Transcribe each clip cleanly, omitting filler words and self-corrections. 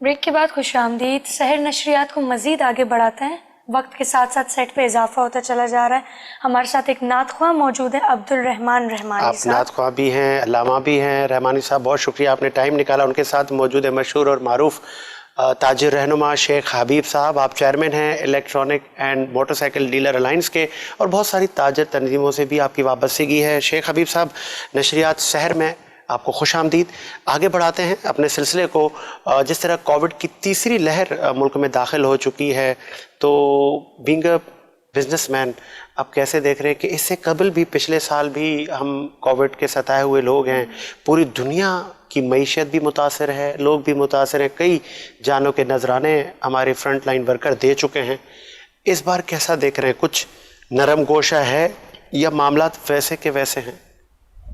Break کے بعد خوش آمدید. سحر نشریات کو مزید آگے بڑھاتے ہیں. وقت کے ساتھ ساتھ سیٹ پہ اضافہ ہوتا چلا جا رہا ہے. ہمارے ساتھ ایک نعت خواہ موجود ہے، عبدالرحمن رحمانی آپ صاحب. نعت خواہ بھی ہیں، علامہ بھی ہیں. رحمانی صاحب بہت شکریہ، آپ نے ٹائم نکالا. ان کے ساتھ موجود ہے مشہور اور معروف تاجر رہنما شیخ حبیب صاحب. آپ چیئرمین ہیں electronic and motor cycle dealer alliance کے، اور بہت ساری تاجر تنظیموں سے بھی آپ کی وابستگی ہے. شیخ حبیب صاحب، نشریات سحر میں آپ کو خوش آمدید. آگے بڑھاتے ہیں اپنے سلسلے کو. جس طرح کووڈ کی تیسری لہر ملک میں داخل ہو چکی ہے، تو بینگ اے بزنس مین آپ کیسے دیکھ رہے ہیں کہ اس سے قبل بھی پچھلے سال بھی ہم کووڈ کے ستائے ہوئے لوگ ہیں، پوری دنیا کی معیشت بھی متاثر ہے، لوگ بھی متاثر ہیں، کئی جانوں کے نذرانے ہمارے فرنٹ لائن ورکر دے چکے ہیں. اس بار کیسا دیکھ رہے ہیں؟ کچھ نرم گوشہ ہے یا معاملات ویسے کے ویسے ہیں؟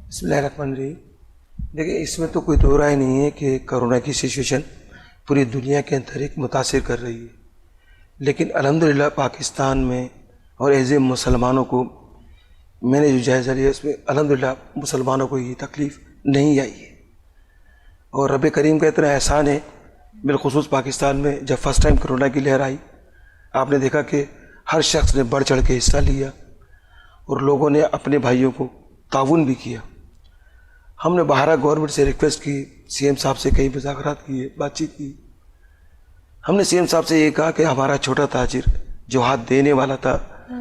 بسم اللہ الرحمن الرحیم. دیکھیں، اس میں تو کوئی دو رائے نہیں ہے کہ کرونا کی سچویشن پوری دنیا کے اندر ایک متاثر کر رہی ہے، لیکن الحمدللہ پاکستان میں اور ایز اے مسلمانوں کو میں نے جو جائزہ لیا اس میں الحمدللہ مسلمانوں کو یہ تکلیف نہیں آئی ہے، اور رب کریم کا اتنا احسان ہے. بالخصوص پاکستان میں جب فرسٹ ٹائم کرونا کی لہر آئی، آپ نے دیکھا کہ ہر شخص نے بڑھ چڑھ کے حصہ لیا اور لوگوں نے اپنے بھائیوں کو تعاون بھی کیا. ہم نے باہر گورنمنٹ سے ریکویسٹ کی، سی ایم صاحب سے کئی مذاکرات کیے، بات چیت کی. ہم نے سی ایم صاحب سے یہ کہا کہ ہمارا چھوٹا تاجر جو ہاتھ دینے والا تھا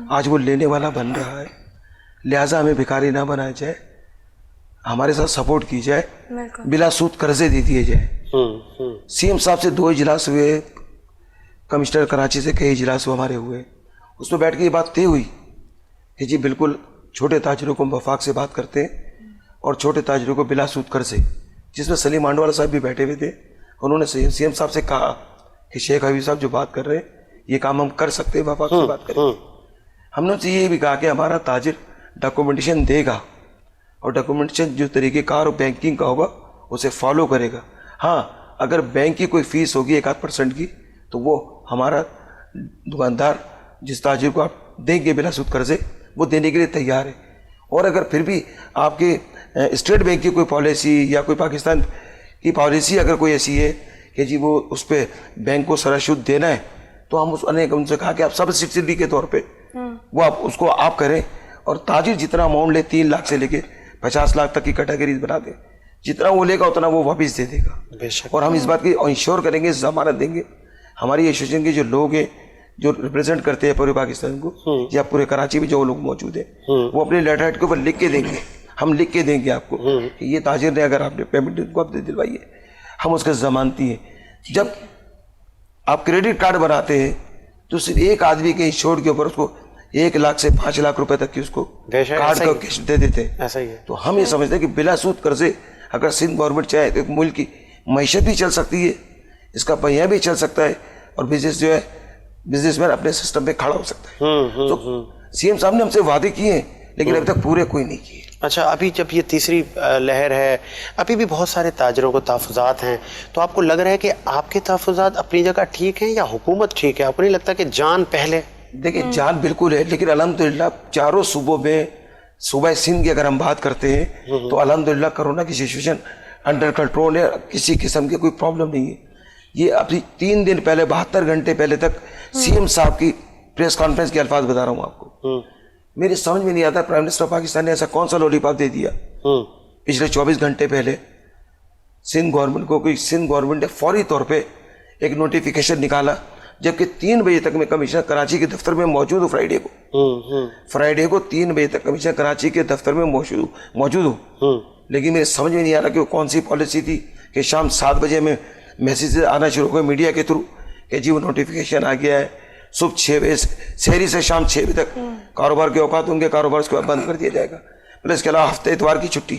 آج وہ لینے والا بن رہا ہے، لہٰذا ہمیں بھکاری نہ بنایا جائے، ہمارے ساتھ سپورٹ کی جائے، بلا سود قرضے دے دیے جائیں. سی ایم صاحب سے 2 اجلاس ہوئے، کمشنر کراچی سے کئی اجلاس ہمارے ہوئے. اس میں بیٹھ کے یہ بات طے ہوئی کہ جی بالکل چھوٹے تاجروں کو وفاق سے بات کرتے ہیں اور چھوٹے تاجروں کو بلا سود قرضے، جس میں سلیم آنڈوالا صاحب بھی بیٹھے ہوئے تھے. انہوں نے سی ایم صاحب سے کہا کہ شیخ حبیب صاحب جو بات کر رہے ہیں یہ کام ہم کر سکتے ہیں، وفاق سے بات کریں. ہم نے یہ بھی کہا کہ ہمارا تاجر ڈاکومنٹیشن دے گا اور ڈاکومنٹیشن جو طریقہ کار اور بینکنگ کا ہوگا اسے فالو کرے گا. ہاں، اگر بینک کی کوئی فیس ہوگی 1-8% کی تو وہ ہمارا دکاندار جس تاجر کو آپ دیں گے بلا سود قرضے وہ دینے کے لیے تیار ہے. اور اگر پھر بھی آپ کے اسٹیٹ بینک کی کوئی پالیسی یا کوئی پاکستان کی پالیسی اگر کوئی ایسی ہے کہ جی وہ اس پہ بینک کو سرا سود دینا ہے، تو ہم ان سے کہا کہ آپ سبسڈی کے طور پہ وہ آپ اس کو آپ کریں، اور تاجر جتنا اماؤنٹ لے 3 لاکھ سے لے کے 50 لاکھ تک کی کیٹیگریز بنا دیں، جتنا وہ لے گا اتنا وہ واپس دے دے گا. اور ہم اس بات کی انشور کریں گے، ضمانت دیں گے. ہماری ایسوسیشن کے جو لوگ ہیں جو ریپرزینٹ کرتے ہیں پورے پاکستان کو یا پورے کراچی میں جو لوگ موجود ہیں، وہ اپنے لیٹر ہیڈ کے اوپر لکھ کے دیں گے. ہم لکھ کے دیں گے آپ کو کہ یہ تاجر نے اگر آپ نے پیمنٹ کو آپ دلوائی ہے، ہم اس کے ضمانتی ہیں. جب آپ کریڈٹ کارڈ بناتے ہیں تو صرف ایک آدمی کے انشور کے اوپر اس کو 1 لاکھ سے 5 لاکھ روپے تک کی اس کو کارڈ کا کیش دے دیتے ہیں. تو ہم یہ سمجھتے ہیں کہ بلا سود قرضے اگر سندھ گورنمنٹ چاہے تو ایک ملک کی معیشت بھی چل سکتی ہے، اس کا پہیہ بھی چل سکتا ہے، اور بزنس جو ہے بزنس مین اپنے سسٹم پہ کھڑا ہو سکتا ہے. تو سی ایم صاحب نے ہم سے وعدے کیے ہیں لیکن ابھی تک پورے کوئی نہیں کیے. اچھا، ابھی جب یہ تیسری لہر ہے، ابھی بھی بہت سارے تاجروں کو تحفظات ہیں، تو آپ کو لگ رہا ہے کہ آپ کے تحفظات اپنی جگہ ٹھیک ہیں یا حکومت ٹھیک ہے؟ آپ کو نہیں لگتا کہ جان پہلے؟ دیکھیں، جان بالکل ہے، لیکن الحمدللہ چاروں صوبوں میں، صوبہ سندھ کی اگر ہم بات کرتے ہیں تو الحمدللہ کرونا کی سچویشن انڈر کنٹرول ہے، کسی قسم کی کوئی پرابلم نہیں ہے. یہ ابھی 3 دن پہلے 72 گھنٹے پہلے تک سی ایم صاحب کی پریس کانفرنس کے الفاظ بتا رہا ہوں آپ کو. میری سمجھ میں نہیں آتا پرائم منسٹر پاکستان نے ایسا کون سا لولی پاپ دے دیا پچھلے 24 گھنٹے پہلے سندھ گورنمنٹ کو. کوئی سندھ گورنمنٹ نے فوری طور پہ ایک نوٹیفیکیشن نکالا، جبکہ 3 بجے تک میں کمشنر کراچی کے دفتر میں موجود ہوں. فرائیڈے کو 3 بجے تک کمشنر کراچی کے دفتر میں موجود ہوں. لیکن میرے سمجھ میں نہیں آ رہا کہ وہ کون سی پالیسی تھی کہ شام 7 بجے میں میسیجز آنا شروع ہو گئے میڈیا کے تھرو کہ جی وہ نوٹیفیکیشن آ گیا ہے. صبح 6 بجے سحری سے شام 6 بجے تک کاروبار کے اوقات ہوں گے، کاروبار اس کے بعد بند کر دیا جائے گا، پھر اس کے علاوہ ہفتے اتوار کی چھٹی.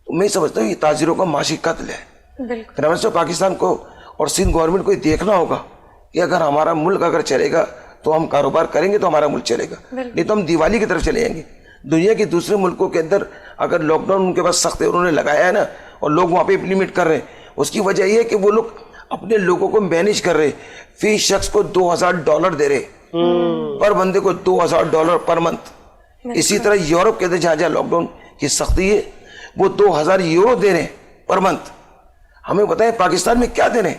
تو میں سمجھتا ہوں یہ تاجروں کا معاشی قتل ہے. پرائم پاکستان کو اور سندھ گورنمنٹ کو یہ دیکھنا ہوگا کہ اگر ہمارا ملک اگر چلے گا تو ہم کاروبار کریں گے تو ہمارا ملک چلے گا، نہیں تو ہم دیوالی کی طرف چلے جائیں گے. دنیا کے دوسرے ملکوں کے اندر اگر لاک ڈاؤن ان کے پاس سخت ہے، انہوں نے لگایا ہے نا، اور لوگ وہاں پہ امپلیمنٹ کر رہے ہیں، اس کی وجہ یہ ہے کہ وہ لوگ اپنے لوگوں کو مینیج کر رہے. فی شخص کو $2000 دے رہے، پر بندے کو $2000 پر منتھ. اسی طرح یورپ کے اندر جہاں جہاں لاک ڈاؤن کی سختی ہے وہ €2000 دے رہے ہیں پر منتھ. ہمیں بتائیں پاکستان میں کیا دے رہے ہیں؟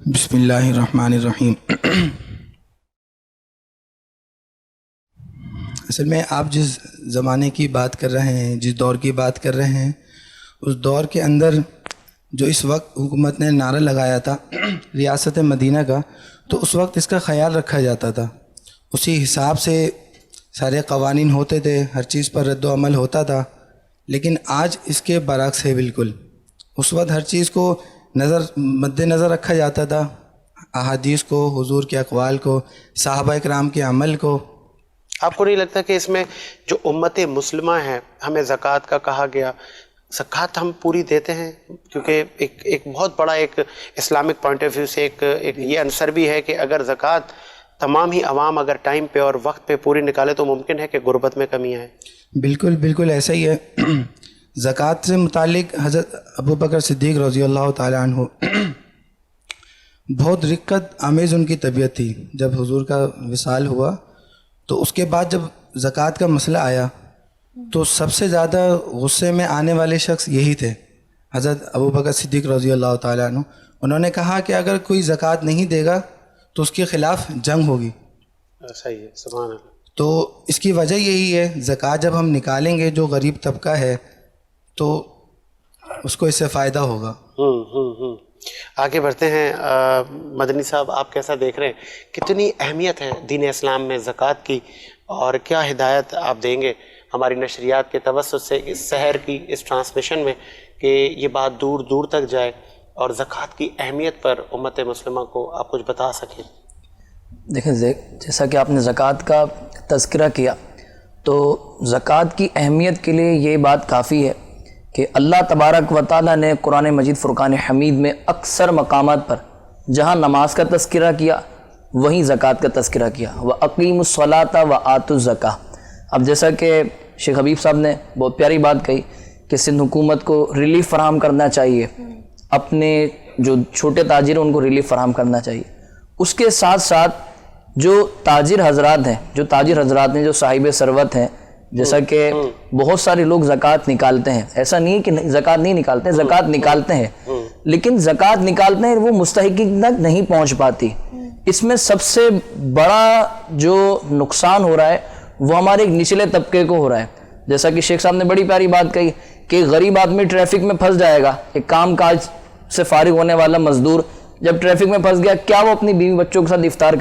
بسم اللہ الرحمن الرحیم. اصل میں آپ جس زمانے کی بات کر رہے ہیں، جس دور کی بات کر رہے ہیں، اس دور کے اندر جو اس وقت حکومت نے نعرہ لگایا تھا ریاست مدینہ کا، تو اس وقت اس کا خیال رکھا جاتا تھا، اسی حساب سے سارے قوانین ہوتے تھے، ہر چیز پر رد و عمل ہوتا تھا. لیکن آج اس کے برعکس ہے بالکل. اس وقت ہر چیز کو مد نظر رکھا جاتا تھا، احادیث کو، حضور کے اقوال کو، صحابہ کرام کے عمل کو. آپ کو نہیں لگتا کہ اس میں جو امت مسلمہ ہے، ہمیں زکوٰۃ کا کہا گیا، زکوٰۃ ہم پوری دیتے ہیں؟ کیونکہ ایک بہت بڑا ایک اسلامک پوائنٹ آف ویو سے ایک یہ عنصر بھی ہے کہ اگر زکوٰۃ تمام ہی عوام اگر ٹائم پہ اور وقت پہ پوری نکالے تو ممکن ہے کہ غربت میں کمی آئے. بالکل بالکل ایسا ہی ہے. زکوٰۃ سے متعلق حضرت ابو بکر صدیق رضی اللہ تعالیٰ عنہ بہت رقت آمیز ان کی طبیعت تھی. جب حضور کا وصال ہوا تو اس کے بعد جب زکوٰۃ کا مسئلہ آیا تو سب سے زیادہ غصے میں آنے والے شخص یہی تھے، حضرت ابو بکر صدیق رضی اللہ تعالیٰ عنہ. انہوں نے کہا کہ اگر کوئی زکوٰۃ نہیں دے گا تو اس کے خلاف جنگ ہوگی. صحیح ہے، سبحان اللہ. تو اس کی وجہ یہی ہے، زکوٰۃ جب ہم نکالیں گے، جو غریب طبقہ ہے تو اس کو اس سے فائدہ ہوگا. آگے بڑھتے ہیں. مدنی صاحب، آپ کیسا دیکھ رہے ہیں، کتنی اہمیت ہے دین اسلام میں زکوٰۃ کی، اور کیا ہدایت آپ دیں گے ہماری نشریات کے توسط سے اس سحر کی اس ٹرانسمیشن میں کہ یہ بات دور دور تک جائے اور زکوٰۃ کی اہمیت پر امت مسلمہ کو آپ کچھ بتا سکیں؟ دیکھیں، جیسا کہ آپ نے زکوٰۃ کا تذکرہ کیا، تو زکوٰۃ کی اہمیت کے لیے یہ بات کافی ہے کہ اللہ تبارک و تعالیٰ نے قرآن مجید فرقان حمید میں اکثر مقامات پر جہاں نماز کا تذکرہ کیا وہیں زکوٰۃ کا تذکرہ کیا. وَأَقِیمُوا الصَّلَاةَ وَآتُوا الزَّکَاةَ. اب جیسا کہ شیخ حبیب صاحب نے بہت پیاری بات کہی کہ سندھ حکومت کو ریلیف فراہم کرنا چاہیے، اپنے جو چھوٹے تاجر ہیں ان کو ریلیف فراہم کرنا چاہیے. اس کے ساتھ ساتھ جو تاجر حضرات ہیں جو صاحب ثروت ہیں، جیسا کہ بہت سارے لوگ زکوٰۃ نکالتے ہیں، ایسا نہیں ہے کہ زکوٰۃ نہیں نکالتے، زکوٰۃ نکالتے ہیں، لیکن زکوٰۃ نکالتے ہیں وہ مستحقین تک نہیں پہنچ پاتی. اس میں سب سے بڑا جو نقصان ہو رہا ہے وہ ہمارے ایک نچلے طبقے کو ہو رہا ہے. جیسا کہ شیخ صاحب نے بڑی پیاری بات کہی کہ غریب آدمی ٹریفک میں پھنس جائے گا، ایک کام کاج سے فارغ ہونے والا مزدور جب ٹریفک میں پھنس گیا، کیا وہ اپنی بیوی بچوں کے ساتھ افطار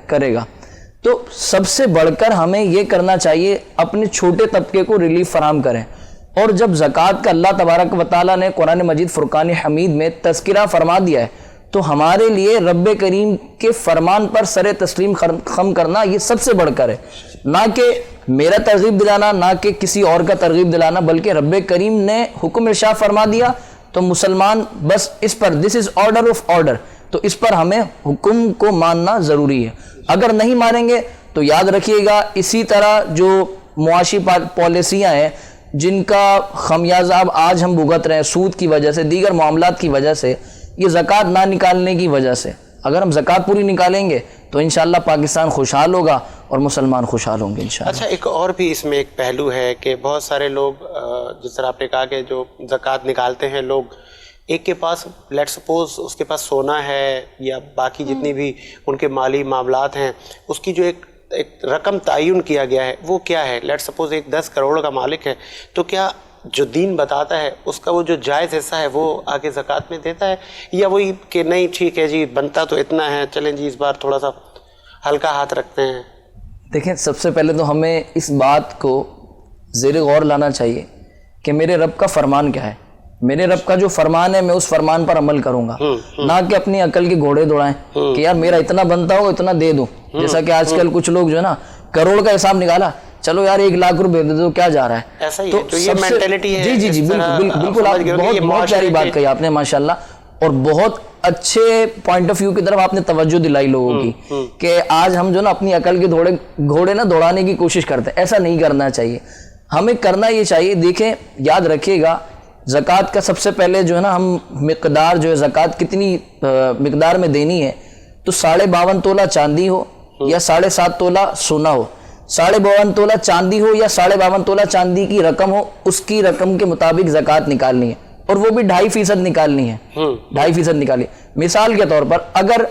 کرے گا؟ تو سب سے بڑھ کر ہمیں یہ کرنا چاہیے، اپنے چھوٹے طبقے کو ریلیف فراہم کریں. اور جب زکوٰۃ کا اللہ تبارک و تعالیٰ نے قرآن مجید فرقان حمید میں تذکرہ فرما دیا ہے تو ہمارے لیے رب کریم کے فرمان پر سر تسلیم خم کرنا یہ سب سے بڑھ کر ہے. نہ کہ میرا ترغیب دلانا، نہ کہ کسی اور کا ترغیب دلانا، بلکہ رب کریم نے حکم ارشاد فرما دیا تو مسلمان بس اس پر دس از آرڈر آف آرڈر، تو اس پر ہمیں حکم کو ماننا ضروری ہے. اگر نہیں مانیں گے تو یاد رکھیے گا اسی طرح جو معاشی پالیسیاں ہیں جن کا خمیازہ اب آج ہم بھگت رہے ہیں، سود کی وجہ سے، دیگر معاملات کی وجہ سے، یہ زکوٰۃ نہ نکالنے کی وجہ سے. اگر ہم زکوٰۃ پوری نکالیں گے تو انشاءاللہ پاکستان خوشحال ہوگا اور مسلمان خوشحال ہوں گے انشاءاللہ. اچھا، ایک اور بھی اس میں ایک پہلو ہے کہ بہت سارے لوگ جس طرح آپ نے کہا کہ جو زکوٰۃ نکالتے ہیں لوگ، ایک کے پاس لیٹ سپوز اس کے پاس سونا ہے یا باقی جتنی بھی ان کے مالی معاملات ہیں، اس کی جو ایک رقم تعین کیا گیا ہے وہ کیا ہے؟ لیٹ سپوز ایک 10 کروڑ کا مالک ہے، تو کیا جو دین بتاتا ہے اس کا وہ جو جائز حصہ ہے وہ آگے زکوٰۃ میں دیتا ہے، یا وہی کہ نہیں ٹھیک ہے جی بنتا تو اتنا ہے، چلیں جی اس بار تھوڑا سا ہلکا ہاتھ رکھتے ہیں؟ دیکھیں، سب سے پہلے تو ہمیں اس بات کو زیر غور لانا چاہیے کہ میرے رب کا فرمان کیا ہے. میرے رب کا جو فرمان ہے میں اس فرمان پر عمل کروں گا، نہ کہ اپنی عقل کے گھوڑے دوڑائیں کہ یار میرا اتنا بنتا ہو اتنا دے دوں. جیسا کہ آج کل کچھ لوگ جو ہے نا کروڑ کا حساب نکالا، چلو یار 1 لاکھ روپے دے دو، کیا جا رہا ہے؟ ایسا ہی ہے، تو یہ مینٹلٹی ہے. جی بالکل آپ بہت پیاری بات کہی آپ نے ماشاءاللہ، اور بہت اچھے پوائنٹ آف ویو کی طرف آپ نے توجہ دلائی لوگوں کی کہ آج ہم جو نا اپنی عقل کے گھوڑے نہ دوڑانے کی کوشش کرتے ہیں. ایسا نہیں کرنا چاہیے. ہمیں کرنا یہ چاہیے، دیکھیں یاد رکھیے گا زکوٰۃ کا سب سے پہلے جو ہے نا ہم مقدار جو ہے زکوٰۃ کتنی مقدار میں دینی ہے، تو 52.5 تولہ چاندی ہو یا 7.5 تولہ سونا ہو، 52.5 تولہ چاندی ہو یا 52.5 تولہ چاندی کی رقم ہو، اس کی رقم کے مطابق زکوٰۃ نکالنی ہے. اور وہ بھی 2.5% نکالنی ہے, 2.5% نکالی. مثال کے طور پر اگر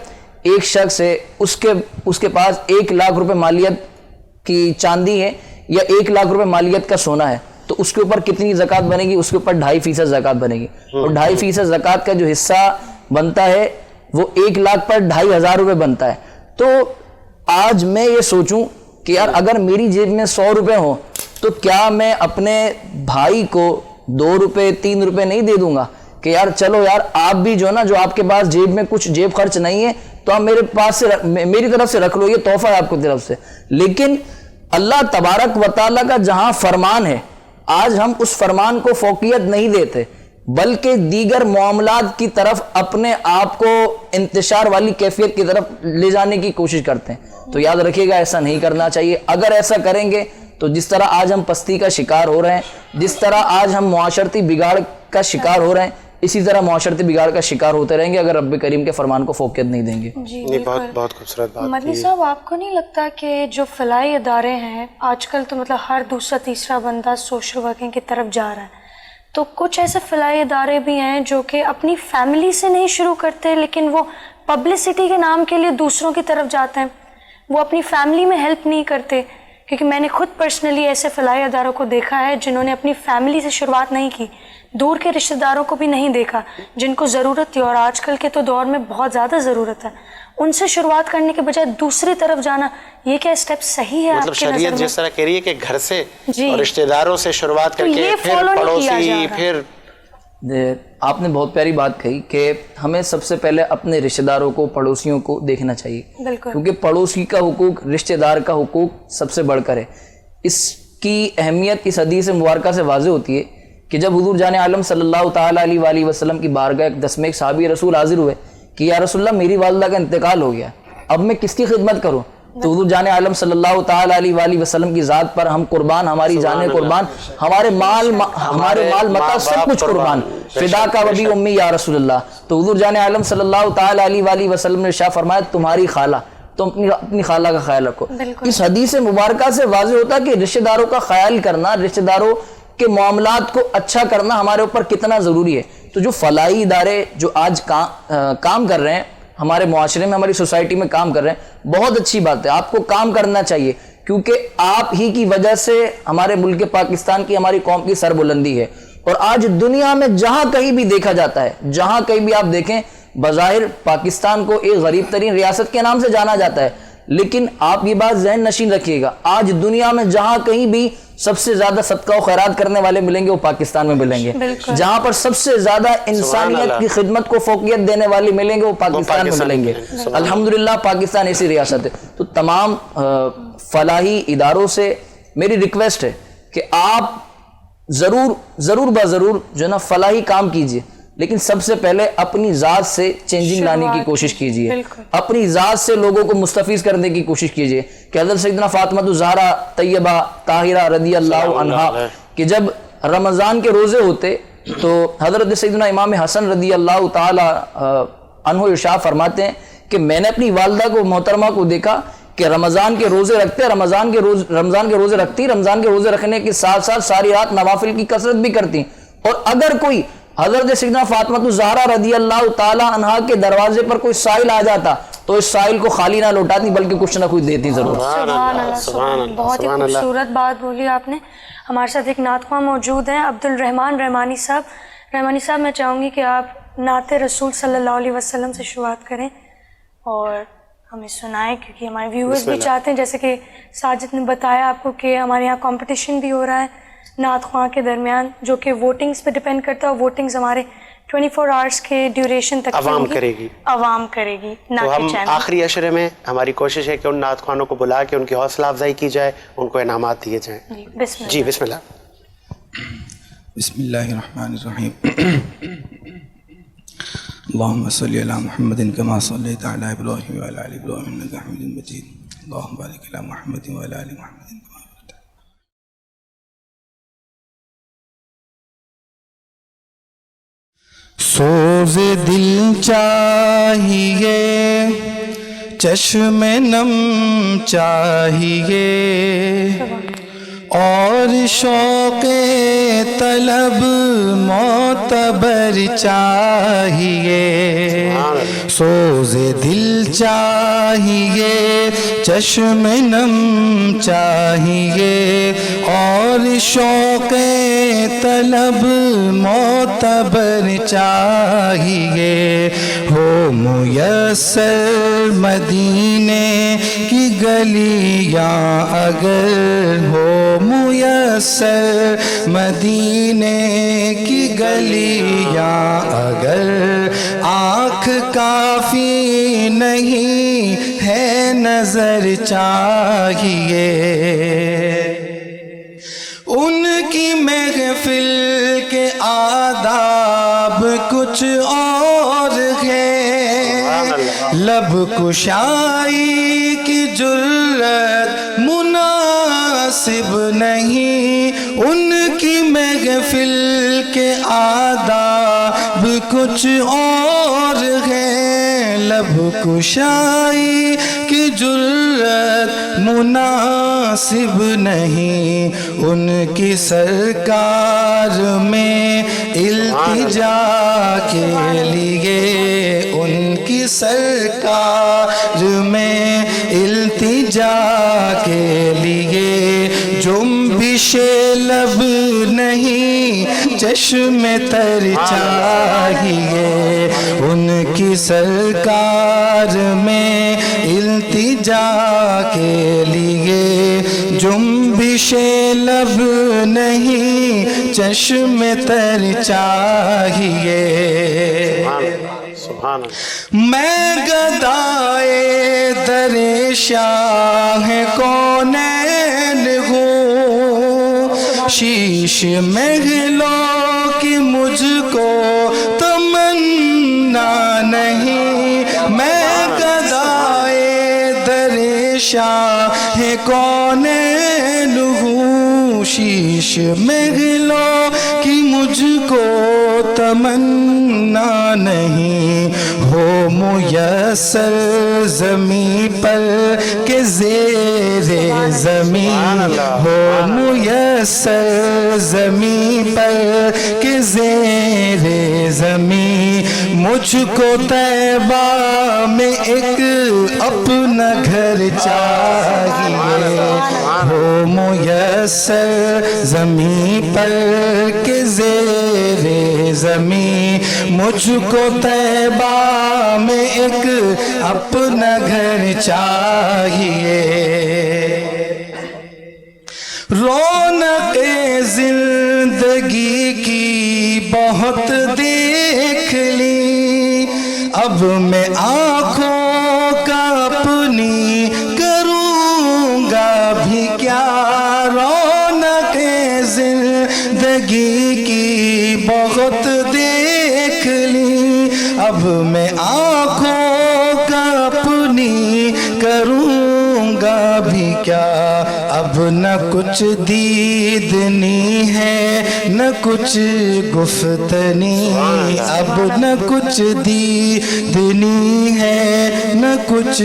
ایک شخص ہے, اس کے پاس 1 لاکھ روپے مالیت کی چاندی ہے یا 1 لاکھ روپے مالیت کا سونا ہے, تو اس کے اوپر کتنی زکوٰۃ بنے گی؟ اس کے اوپر 2.5% زکوٰۃ بنے گی. اور 2.5% زکوٰۃ کا جو حصہ بنتا ہے وہ 1 لاکھ پر 2,500 روپے بنتا ہے. تو آج میں یہ سوچوں کہ یار اگر میری جیب میں 100 روپے ہوں تو کیا میں اپنے بھائی کو 2 روپے 3 روپے نہیں دے دوں گا کہ یار چلو یار آپ بھی جو نا, جو آپ کے پاس جیب میں کچھ جیب خرچ نہیں ہے تو آپ میرے پاس سے میری طرف سے رکھ لو, یہ تحفہ ہے آپ کی طرف سے. لیکن اللہ تبارک و تعالیٰ کا جہاں فرمان ہے, آج ہم اس فرمان کو فوقیت نہیں دیتے بلکہ دیگر معاملات کی طرف اپنے آپ کو انتشار والی کیفیت کی طرف لے جانے کی کوشش کرتے ہیں. تو یاد رکھیے گا ایسا نہیں کرنا چاہیے. اگر ایسا کریں گے تو جس طرح آج ہم پستی کا شکار ہو رہے ہیں, جس طرح آج ہم معاشرتی بگاڑ کا شکار ہو رہے ہیں, اسی طرح معاشرتی بگاڑ کا شکار ہوتے رہیں گے اگر رب کریم کے فرمان کو فوقیت نہیں دیں گے. جی بہت خوبصورت بات. مدنی صاحب, آپ کو نہیں لگتا کہ جو فلاحی ادارے ہیں آج کل تو مطلب ہر دوسرا تیسرا بندہ سوشل ورکنگ کی طرف جا رہا ہے, تو کچھ ایسے فلاحی ادارے بھی ہیں جو کہ اپنی فیملی سے نہیں شروع کرتے لیکن وہ پبلسٹی کے نام کے لیے دوسروں کی طرف جاتے ہیں, وہ اپنی فیملی میں ہیلپ نہیں کرتے. کیونکہ میں نے خود پرسنلی ایسے فلاحی اداروں کو دیکھا ہے جنہوں نے اپنی فیملی سے شروعات نہیں کی, دور کے رشتہ داروں کو بھی نہیں دیکھا جن کو ضرورت تھی, اور آج کل کے تو دور میں بہت زیادہ ضرورت ہے, ان سے شروعات کرنے کے بجائے دوسری طرف جانا, یہ کیا اسٹیپ صحیح ہے؟ مطلب شریعت جس طرح کہہ رہی ہے کہ گھر سے جی اور رشتہ داروں سے شروعات کر کے پھر پڑوسی, پھر آپ نے بہت پیاری بات کہی کہ ہمیں سب سے پہلے اپنے رشتہ داروں کو, پڑوسیوں کو دیکھنا چاہیے, کیونکہ پڑوسی کا حقوق رشتہ دار کا حقوق سب سے بڑھ کر ہے. اس کی اہمیت اس حدیث مبارکہ سے واضح ہوتی ہے کہ جب حضور جان عالم صلی اللہ تعالیٰ علیہ وآلہ وسلم کی بارگاہ ایک ایک صحابی رسول حاضر ہوئے کہ یا رسول اللہ میری والدہ کا انتقال ہو گیا, اب میں کس کی خدمت کروں؟ تو حضور جان عالم صلی اللہ تعالیٰ علیہ وآلہ وسلم کی ذات پر ہم قربان, ہماری جانیں قربان, ہمارے مال متا سب کچھ قربان, فدا کا وبی امی یا رسول اللہ. تو حضور جان عالم صلی اللہ تعالیٰ علیہ وآلہ وسلم نے ارشاد فرمایا تمہاری خالہ, تم اپنی خالہ کا خیال رکھو. اس حدیث مبارکہ سے واضح ہوتا ہے کہ رشتہ داروں کا خیال کرنا, رشتہ داروں کے معاملات کو اچھا کرنا ہمارے اوپر کتنا ضروری ہے. تو جو فلاحی ادارے جو آج کام کر رہے ہیں ہمارے معاشرے میں, ہماری سوسائٹی میں کام کر رہے ہیں, بہت اچھی بات ہے, آپ کو کام کرنا چاہیے کیونکہ آپ ہی کی وجہ سے ہمارے ملک پاکستان کی, ہماری قوم کی سربلندی ہے. اور آج دنیا میں جہاں کہیں بھی دیکھا جاتا ہے, جہاں کہیں بھی آپ دیکھیں, بظاہر پاکستان کو ایک غریب ترین ریاست کے نام سے جانا جاتا ہے, لیکن آپ یہ بات ذہن نشین رکھیے گا, آج دنیا میں جہاں کہیں بھی سب سے زیادہ صدقہ و خیرات کرنے والے ملیں گے وہ پاکستان میں ملیں گے, جہاں پر سب سے زیادہ انسانیت کی خدمت کو فوقیت دینے والے ملیں گے وہ پاکستان میں ملیں گے. الحمدللہ پاکستان ایسی ریاست ہے. تو تمام فلاحی اداروں سے میری ریکویسٹ ہے کہ آپ ضرور بضرور جو ہے نا فلاحی کام کیجئے, لیکن سب سے پہلے اپنی ذات سے چینجنگ لانے کی کوشش کیجئے, اپنی ذات سے لوگوں کو مستفیض کرنے کی کوشش کیجئے. کہ حضرت سیدنا فاطمہ الزہرا طیبہ طاہرہ رضی اللہ عنہا کہ جب رمضان کے روزے ہوتے تو حضرت سیدنا امام حسن رضی اللہ تعالی عنہ ارشاد فرماتے ہیں کہ میں نے اپنی والدہ کو, محترمہ کو دیکھا کہ رمضان کے روزے رکھتے, رمضان کے روزے رکھتی, رمضان کے روزے رکھنے کے ساتھ ساتھ ساری رات نوافل کی کثرت بھی کرتی. اور اگر کوئی حضرت سیدنا فاطمہ الزہرا رضی اللہ تعالی عنہا کے دروازے پر کوئی سائل آ جاتا تو اس سائل کو خالی نہ لوٹاتی بلکہ کچھ نہ کچھ دیتی ضرور. سبحان اللہ, سبحان اللہ, بہت ہی خوبصورت بات بولی آپ نے. ہمارے ساتھ ایک نعت خواں موجود ہیں عبدالرحمان رحمانی صاحب. رحمانی صاحب میں چاہوں گی کہ آپ نعت رسول صلی اللہ علیہ وسلم سے شروعات کریں اور ہمیں سنائیں, کیونکہ ہمارے ویورز بھی چاہتے ہیں, جیسے کہ ساجد نے بتایا آپ کو کہ ہمارے یہاں کمپٹیشن بھی ہو رہا ہے نعت خواں کے درمیان جو کہ ووٹنگز پہ ڈیپینڈ کرتا ہے. ووٹنگز ہمارے 24 آورس کے ڈیوریشن تک عوام کرے گی. تو ہم آخری عشرے میں ہماری کوشش ہے کہ ان نعت خوانوں کو بلا کے ان کی حوصلہ افزائی کی جائے, ان کو انعامات دیے جائیں. جی بسم اللہ. بسم اللہ الرحمن الرحیم. اللہم صلی علی محمد کما صلیت علی ابراہیم وعلی آل ابراہیم انک حمید مجید. اللہم بارک علی محمد وعلی آل محمد. سوز دل چاہیے, چشم نم چاہیے, اور شوق طلب معتبر چاہیے، سوز دل چاہیے، چشم نم چاہیے، اور شوق طلب معتبر چاہیے، ہو میسر مدینے کی گلیاں اگر ہو میسر مدینے کی گلیاں اگر، آنکھ کافی نہیں ہے نظر چاہیے، ان کی محفل کے آداب کچھ اور ہے، لب کشائی کی جرت مناسب نہیں، ان کی محفل کے آداب کچھ اور ہے، لب کشائی کی جرت مناسب نہیں، ان کی سرکار میں التجا کے لیے، ان کی سرکار میں التجا کے لیے، جنبش لب نہیں چشم تر چاہیے، ان کی سرکار میں التجا کے لیے، جنبش لب نہیں چشم تر چاہیے، سبحان اللہ۔ میں گدائے در شاہ کونین ہوں، شیش محلوں کی مجھ کو تمنا نہیں، میں گدائے در شاہ کونین ہوں، شیش محلوں کی مجھ کو تمنا نہیں، ہو میسر زمین پر کہ زیر زمین، ہو میسر زمین پر کہ زیر زمین، مجھ کو طیبہ میں ایک اپنا گھر چاہیے، ہو میسر زمین پر کہ زیر زمین، مجھ کو طیبہ میں ایک اپنا گھر چاہیے، رونق زندگی کی بہت دیکھ لی، اب میں آنکھوں کا اپنی کروں گا بھی کیا، رونق زندگی کی بہت دیکھ لی، اب میں آنکھوں کا اپنی کروں گا بھی کیا، اب نہ کچھ دیدنی ہے نہ کچھ گفتنی، اب نہ کچھ دیدنی ہے نہ کچھ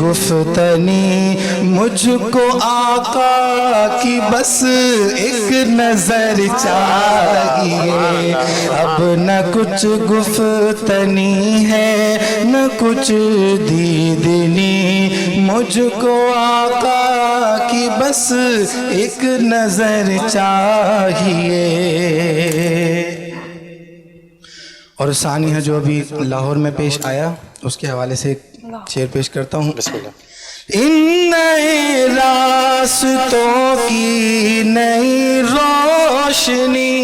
گفتنی، مجھ کو آقا کی بس ایک نظر چاہیے، اب نہ کچھ گفتنی ہے نہ کچھ دیدنی، مجھ کو آقا کی بس ایک نظر چاہیے۔ اور ثانیہ جو ابھی لاہور میں پیش آیا اس کے حوالے سے ایک شعر پیش کرتا ہوں۔ بسم اللہ۔ ان نئے راستوں کی نئی روشنی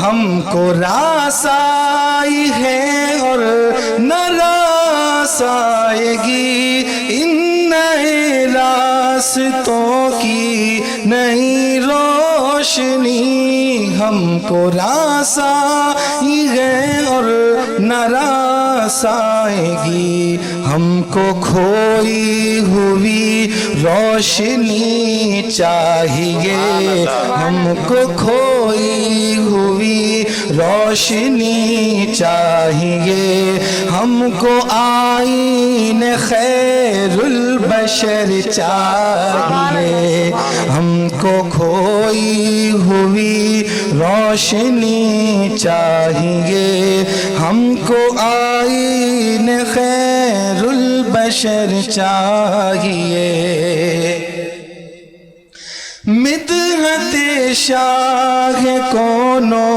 ہم کو راس آئی ہے اور نہ راس آئے گی، ان نئے راستوں کی نئی روشنی ہم کو راس آئی ہے اور نہ راس آئے گی، ہم کو کھوئی ہوئی روشنی چاہیے ہم کو کھوئی ہوئی روشنی چاہیے ہم کو آئین خیر البشر چاہیے ہم کو کھوئی ہوئی روشنی چاہیے ہم کو آئین خیر البشر چاہیے مدحت شاہ کونو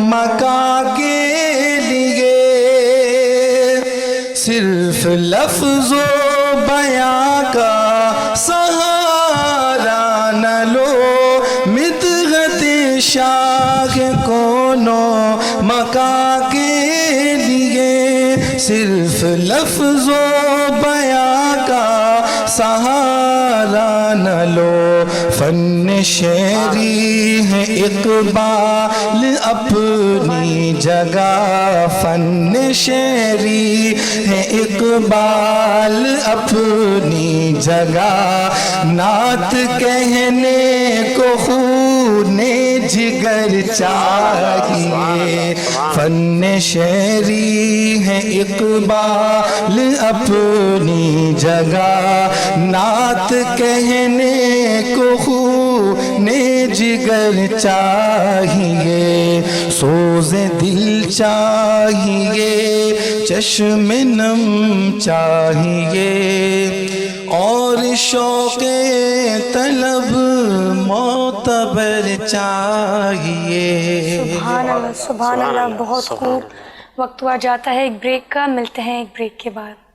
مکا کے لیے صرف لفظ و بیاں کا سہارا نہ لو مدحت شاہ کونو مکا کے لیے صرف لفظ و بیاں کا سہارا نہ لو فن شعری ہے اقبال اپنی جگہ فن شعری ہے اقبال اپنی جگہ نعت کہنے کو خون جگر چاہیے فن شعری ہے اقبال اپنی جگہ نعت کہنے کو خون جگر چاہیے سوز دل چاہیے چشم نم چاہیے اور شوق طلب معتبر چاہیے سبحان اللہ بہت خوب. وقت ہوا جاتا ہے ایک بریک کا, ملتے ہیں ایک بریک کے بعد.